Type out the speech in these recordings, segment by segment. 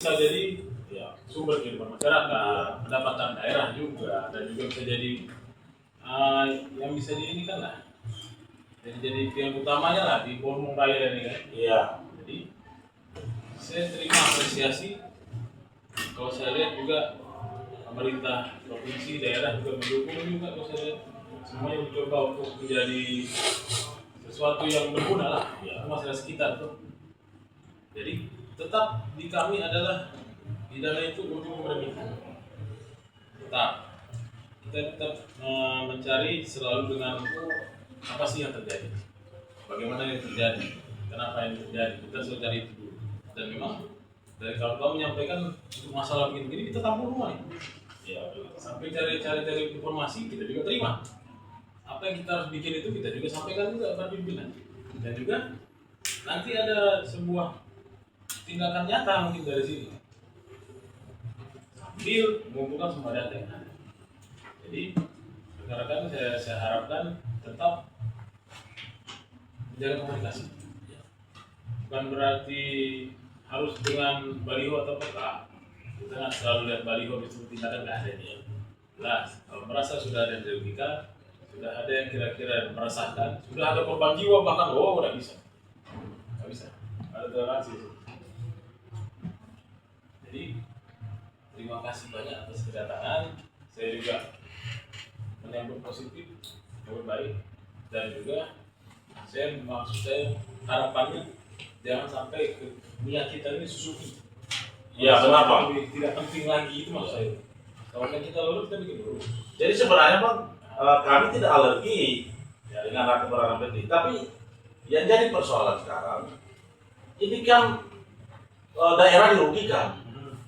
bisa jadi ya sumber kehidupan masyarakat, pendapatan daerah juga, dan juga bisa jadi yang bisa di ini kan lah. Jadi yang utamanya lah di Bandung Raya ini kan. Iya. Jadi saya terima apresiasi. Kalau saya lihat juga pemerintah provinsi, daerah juga mendukung juga. Kalau saya lihat semuanya mencoba untuk menjadi sesuatu yang berguna lah ya masyarakat sekitar tuh. Jadi tetap di kami adalah di dalam itu untuk meremehkan. Tetap kita tetap mencari selalu dengan apa sih yang terjadi, bagaimana yang terjadi, kenapa yang terjadi, kita selalu cari itu dulu. Dan memang dari kawan-kawan menyampaikan untuk masalah begini kita tampung semua nih. Ya, sampai cari informasi kita juga terima. Apa yang kita harus bikin itu kita juga sampaikan juga kepada pimpinan. Dan juga nanti ada sebuah tindakan nyata mungkin dari sini. Sambil mengumpulkan semua data yang ada. Jadi rekan-rekan saya harapkan tetap menjaga komunikasi. Bukan berarti harus dengan baliho atau apa. Kita nggak selalu lihat baliho itu tindakan nggak ada dia. Jelas, kalau merasa sudah ada yang dirugikan, sudah ada yang kira-kira merasakan, sudah ada korban jiwa bahkan, nggak bisa, ada toleransi. Jadi terima kasih banyak atas kedatangan. Saya juga menyambut positif, menyambut baik, dan juga maksud saya harapannya jangan sampai niat kita ini Suzuki. Ya, kenapa? Tidak penting lagi itu maksud saya. Kalau kita lulus kita bikin dulu. Jadi sebenarnya Bang, kami tidak alergi ya, dengan hak keberadaan penting, tapi yang jadi persoalan sekarang ini kan daerah dirugikan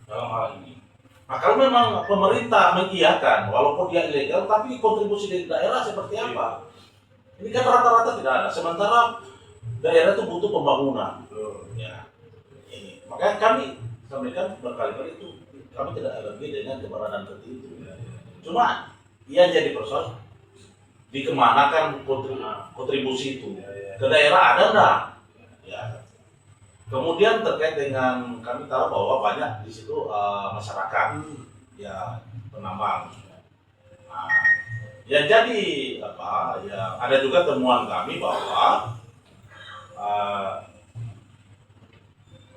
dalam hal ini. Nah, kalau memang pemerintah mengiyakan, walaupun dia ilegal, tapi kontribusi dari daerah seperti apa? Ini kan rata-rata tidak ada. Sementara daerah itu butuh pembangunan. Ya, ini. Makanya kami sampaikan berkali-kali itu, kami tidak alergi dengan keberadaan seperti itu. Cuma yang jadi persoalan dikemanakan kontribusi itu ke daerah ada enggak? Ya. Kemudian terkait dengan kami tahu bahwa banyak di situ masyarakat ya penambang. Nah, yang jadi apa? Ya ada juga temuan kami bahwa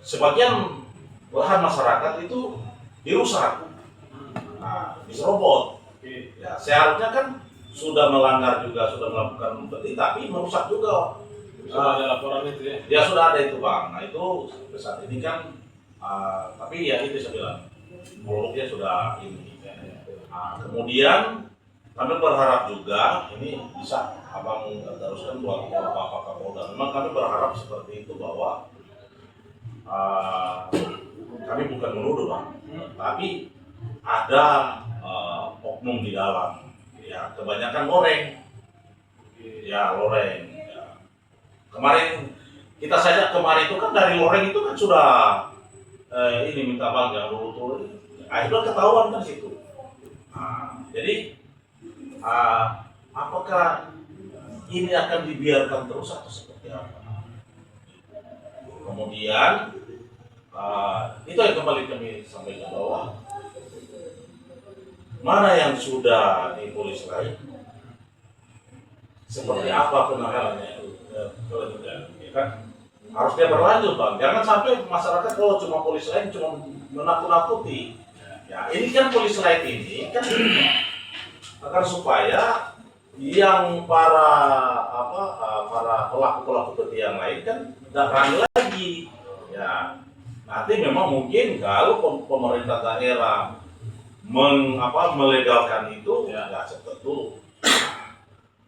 sebagian lahan masyarakat itu dirusak, diserobot. Ya, seharusnya kan sudah melanggar juga, sudah melakukan penting, tapi merusak juga. Sudah ada laporan itu ya? Ya sudah ada itu Bang. Nah itu saat ini kan, tapi ya itu saya bilang, buruknya sudah ini. Kemudian kami berharap juga ini bisa Abang teruskan buat Bapak Kapolda. Memang kami berharap seperti itu bahwa kami bukan menuduh Bang, tapi ada oknum di dalam. Ya kebanyakan loreng. Ya loreng. Kemarin kita saja kemarin itu kan dari loreng itu kan sudah ini minta bang jangan dulu akhirnya ketahuan kan situ. Jadi apakah ini akan dibiarkan terus atau seperti apa? Kemudian itu yang kembali kami sampaikan bahwa mana yang sudah di polis lain, seperti apa penanganannya itu, ya kan harusnya berlanjut bang. Jangan sampai masyarakat kalau cuma polis lain cuma menakut-nakuti. Ya ini kan polis lain ini kan agar supaya yang para pelaku seperti yang lain kan tidak berani lagi. Ya nanti memang mungkin kalau pemerintah daerah melegalkan itu ya nggak tertentu.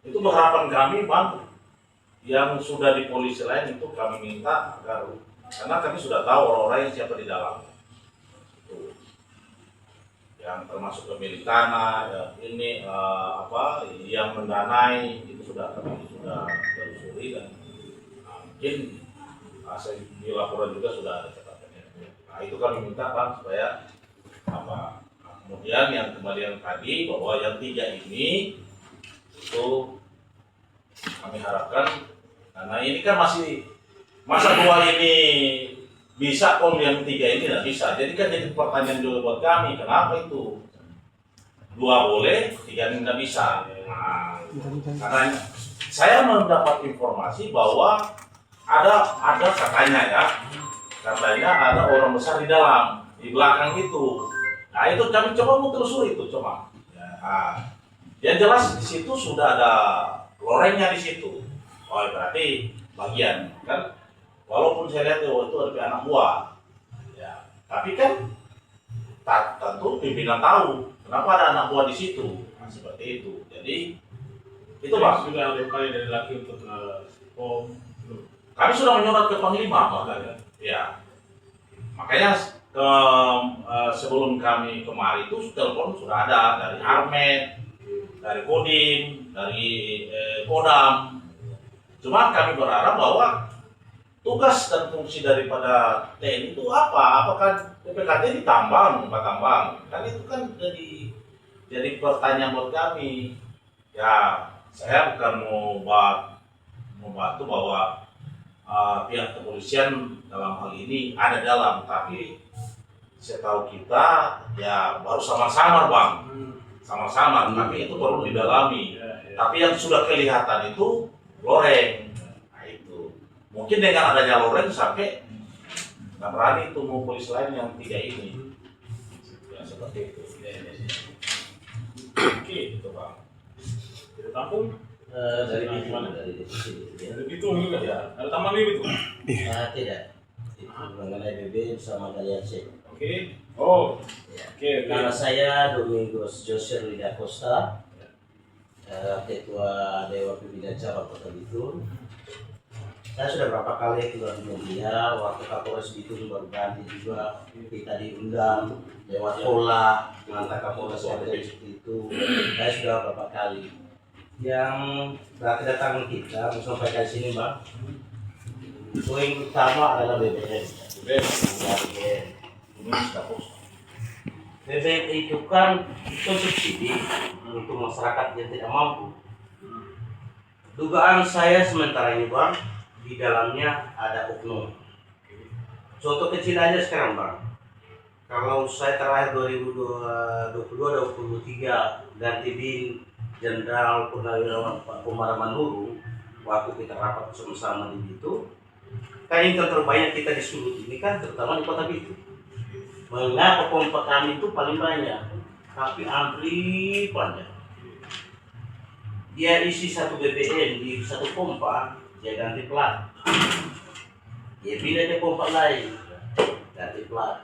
Itu harapan kami bang, yang sudah di polisi lain itu kami minta agar, karena kami sudah tahu orang-orang yang siapa di dalam itu, yang termasuk pemilik tanah ya, ini yang mendanai itu sudah kami sudah telusuri dan mungkin hasil di laporan juga sudah ada catatannya. Nah itu kami minta bang supaya kemudian yang kembali tadi bahwa yang 3 ini itu kami harapkan karena ini kan masih masa 2 ini bisa kalau yang 3 ini tidak bisa. Jadi kan jadi pertanyaan juga buat kami, kenapa itu 2 boleh, 3 ini tidak bisa. Nah, karena saya mendapat informasi bahwa ada katanya ada orang besar di dalam, di belakang itu. Nah itu kami coba mau telusuri itu coba. Nah, yang jelas di situ sudah ada lorengnya di situ. Oh berarti bagian kan, walaupun saya lihat itu ada anak buah. Ya, tapi kan tentu pimpinan tahu kenapa ada anak buah di situ. Nah, seperti itu. Jadi itu Pak. Sudah ada upaya dari laki untuk POM. Kami sudah menyurat ke Panglima makanya. Ya. Makanya sebelum kami kemari itu telepon sudah ada dari Armet, dari Kodim, dari Kodam. Cuma kami berharap bahwa tugas dan fungsi daripada TNI itu apa? Apakah PPKT ditambang, tambang? Kan itu kan jadi pertanyaan buat kami. Ya, saya bukan mau membantu bahwa pihak kepolisian dalam hal ini ada dalam, tapi setahu kita ya baru samar-samar Bang, samar-samar, tapi itu perlu didalami. Tapi yang sudah kelihatan itu loreng. Nah itu mungkin dengan adanya loreng sampai nggak berani itu mau polisi lain yang 3 ini. Ya seperti itu. Oke, itu Bang. Kita tampung Dari Nah, itu, gimana? dari itu. dari Bitung juga ya. Ada taman di Bitung. Tidak. Itu mengenai BBM sama kalian cek. Oke. Oh. Ya. Oke. Nama saya Domingos Jose Rida Costa, Ketua Dewan Pembina Cabang Kota Bitung. Saya sudah berapa kali keluar di media, waktu Kapolres Bitung baru ganti juga, kita diundang lewat pola, mantan Kapolres yang seperti itu. Saya sudah berapa kali. Yang kedatangan kita menyampaikan sini Bang, poin utama adalah BBM. BBM itu kan subsidi untuk masyarakat yang tidak mampu. Dugaan saya sementara ini Bang, di dalamnya ada oknum. Contoh kecil aja sekarang Bang, kalau saya terakhir 2022-2023 ganti bin Jenderal Purnawirawan Pak Komar Manuru, waktu kita rapat bersama-sama di Bitung, kan yang terbanyak kita di Sulut ini kan terutama di Kota Bitung. Mengapa pompa kami itu paling banyak, tapi antri panjang. Dia isi 1 BBM di 1 pompa, dia ganti plat. Dia pindah ke pompa lain, ganti plat.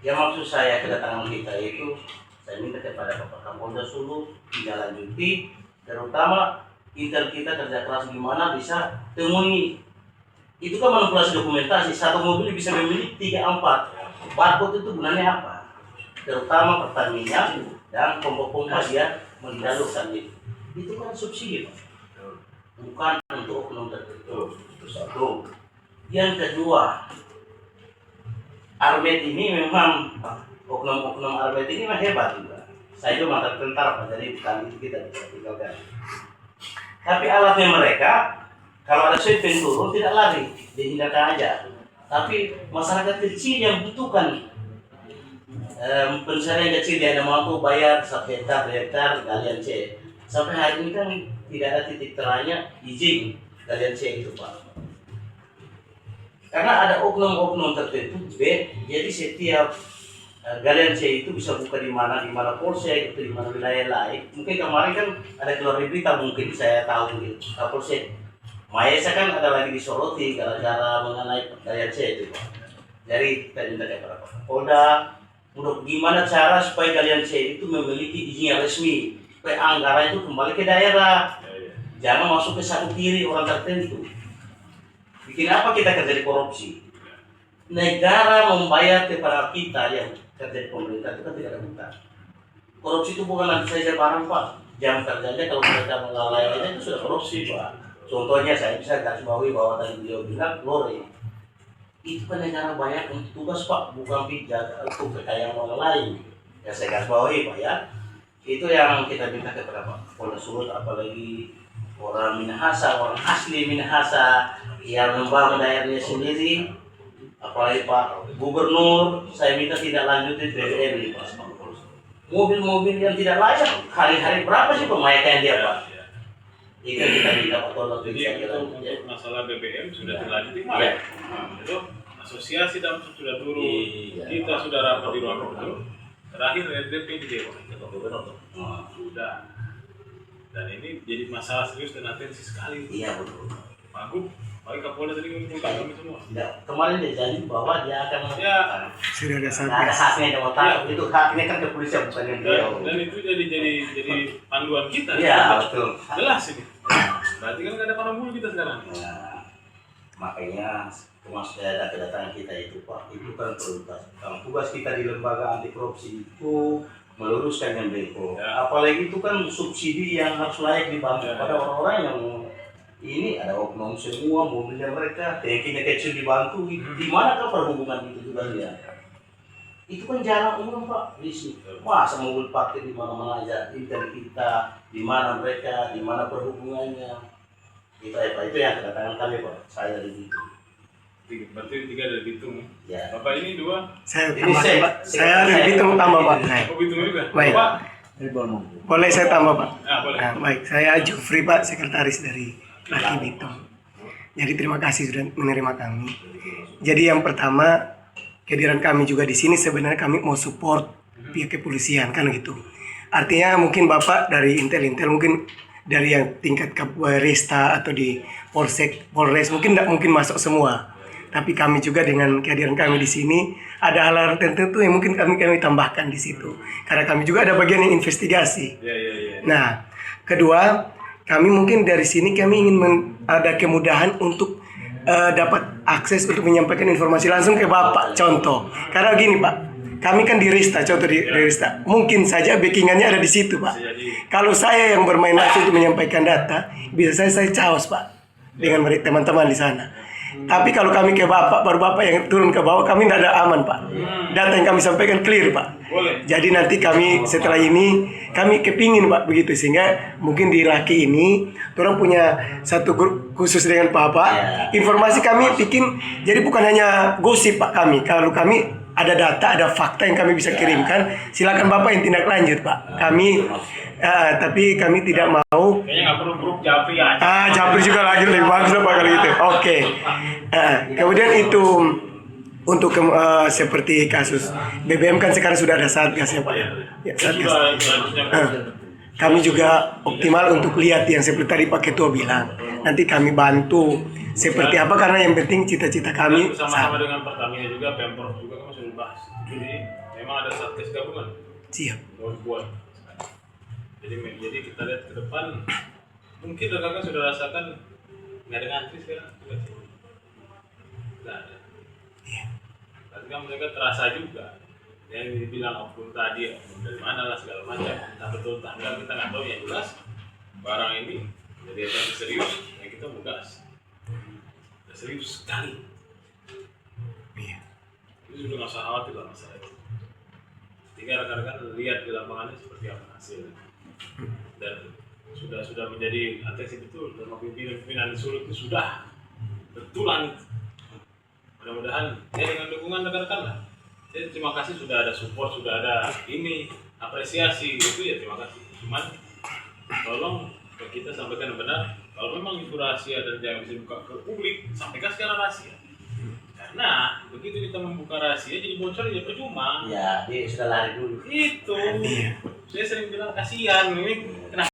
Ya maksud saya kedatangan kita itu, saya minta kepada Bapak Kapolda Sulut tidak lanjuti, terutama intel kita kerja keras gimana bisa temui. Itu kan manipulasi dokumentasi, 1 mobil bisa memiliki 3-4. Barcode itu gunanya apa? Terutama Pertamina dan pompa-pompa dia menyalurkan itu. Itu kan subsidi Pak, bukan untuk oknum tertentu. Itu 1. Yang kedua, Armet ini memang oknum Armet ini memang hebat juga. Saya juga mantan tentara Pak, jadi kami itu kita bisa tinggalkan. Tapi alatnya mereka, kalau ada sweeping turun tidak lari, dihindarkan aja. Tapi masyarakat kecil yang butuhkan pencarian kecil yang mampu bayar 1 hektar, 2 hektar, kalian cek. Sampai hari ini kan tidak ada titik terangnya izin kalian cek itu Pak. Karena ada oknum-oknum tertentu, jadi setiap galian C itu bisa buka di mana polsek itu di mana wilayah lain. Mungkin kemarin kan ada keluar berita, mungkin saya tahu gitu, Kapolsek Maesa kan ada lagi disoroti gara-gara mengenai galian C itu Pak. Jadi kita minta kepada Pak Kapolda untuk gimana cara supaya galian C itu memiliki izin yang resmi, supaya anggaran itu kembali ke daerah, jangan masuk ke saku kiri orang tertentu. Bikin apa kita kerja di korupsi? Negara membayar kepada kita yang kerja di pemerintah itu kan tidak ada hutang. Korupsi itu bukan nanti saja barang Pak, jam kerjanya kalau mereka melalainya itu sudah korupsi Pak. Contohnya saya bisa garis bawahi bahwa tadi beliau bilang lori itu kan negara bayar untuk tugas Pak, bukan pijat untuk kekayaan orang lain. Ya saya garis bawahi Pak ya. Itu yang kita minta kepada Pak Polda Sulut, apalagi orang Minahasa, orang asli Minahasa yang membangun daerahnya sendiri, apalagi Pak Gubernur, saya minta tidak lanjutin BBM ini Pak. Mobil-mobil yang tidak layak, hari-hari berapa sih pemakaian dia Pak? Itu yang kita minta Pak tolong Jadi bisa untuk masalah BBM sudah dilanjutin Pak. Iya. Nah, itu asosiasi dan sudah turun. Iya. Kita sudah rapat di ruang gubernur. Terakhir RDP di Dewan. Oh, Sudah. Dan ini jadi masalah serius dan atensi sekali. iya betul. Pak Gub, Pak Kapolda tadi mengumpulkan kami semua. Ya, kemarin dia janji bahwa dia akan Ya. Sudah ada nggak ada satgas. haknya yang mau tahu. Itu haknya kan kepolisian bukan yang beliau. Dan itu jadi panduan kita. Iya betul. Jelas ini. Berarti kan nggak ada parabul kita sekarang. Nah, makanya termasuk ada kedatangan kita itu Pak, itu kan prioritas. Tugas kita di lembaga anti korupsi itu meluruskan yang beko. Ya. Apalagi itu kan subsidi yang harus layak dibantu Ya. pada orang-orang yang ini ada oknum semua mobilnya mereka, tankinya kecil dibantu. Di mana kan perhubungan itu juga ya? Itu kan jalan umum Pak di sini. Masa mobil parkir di mana-mana aja, intel kita, di mana mereka, di mana perhubungannya. Itu Pak, itu yang kedatangan kami Pak. Saya dari situ. Berarti 3 dari Bitung. Ya. Bapak ini 2. Saya Ini tambah, saya- Pak. saya- Saya saya- lebih tambah Pak. Oh Bitung juga. Baik. Bapak. Boleh saya tambah Pak? Boleh. Nah, baik, saya Jufri Pak, sekretaris dari Laki Bitung. Jadi terima kasih sudah menerima kami. Jadi yang pertama, kehadiran kami juga di sini sebenarnya kami mau support pihak kepolisian kan gitu. Artinya mungkin Bapak dari Intel mungkin dari yang tingkat Kapolresta atau di Polsek, Polres mungkin tidak mungkin masuk semua. Tapi kami juga dengan kehadiran kami di sini ada hal-hal tertentu yang mungkin kami tambahkan di situ. Karena kami juga ada bagian yang investigasi. Ya. Nah, kedua, kami mungkin dari sini kami ingin ada kemudahan untuk dapat akses untuk menyampaikan informasi langsung ke Bapak. Contoh, karena gini Pak, kami kan di Rista, contoh di Rista, mungkin saja backingannya ada di situ Pak. Kalau saya yang bermain langsung untuk menyampaikan data, bisa saya caos Pak dengan teman-teman di sana. Tapi kalau kami ke Bapak, baru Bapak yang turun ke bawah, kami tidak ada aman Pak. Data yang kami sampaikan clear Pak. Boleh. Jadi nanti kami setelah ini kami kepingin Pak begitu, sehingga mungkin di Laki ini orang punya satu grup khusus dengan Bapak. Informasi kami bikin jadi bukan hanya gosip Pak kami. Kalau kami ada data, ada fakta yang kami bisa kirimkan, silakan Bapak yang tindak lanjut Pak. Kami tapi kami tidak mau. Kayaknya nggak perlu grup Japri aja. Japri juga lagi lebih bagus lah Pak kalau gitu. Oke. Kemudian itu untuk seperti kasus BBM kan sekarang sudah ada satgas ya Pak. Ya, satgas. Kami juga optimal untuk lihat yang seperti tadi Pak Ketua bilang. Nanti kami bantu seperti apa karena yang penting cita-cita kami Sama-sama dengan Pertamina juga, Pemprov juga kan sudah bahas. Jadi memang ada satgas gabungan. siap. Mau buat. Jadi kita lihat ke depan. Mungkin rekan-rekan sudah rasakan nggak ada ngantri sekarang. Nggak ada. Tapi kan mereka terasa juga. Yang dibilang oknum tadi, oknum dari mana lah segala macam. Entah betul entah enggak, kita nggak tahu. Yang jelas barang ini jadi yang serius yang kita mau gas. Serius sekali. Iya. Itu sudah nggak usah khawatir lah masalah itu. Tinggal rekan-rekan lihat di lapangannya seperti apa hasilnya. Dan sudah menjadi atensi betul dan pimpinan Sulut itu sudah betulan. Mudah-mudahan ya dengan dukungan rekan-rekan lah. Saya terima kasih sudah ada support, sudah ada ini apresiasi itu ya terima kasih. Cuman tolong kita sampaikan benar. Kalau memang itu rahasia dan jangan bisa dibuka ke publik, sampaikan secara rahasia. Karena begitu kita membuka rahasia jadi bocor ya percuma. Ya, dia sudah lari dulu. Itu. Saya sering bilang kasihan ini kenapa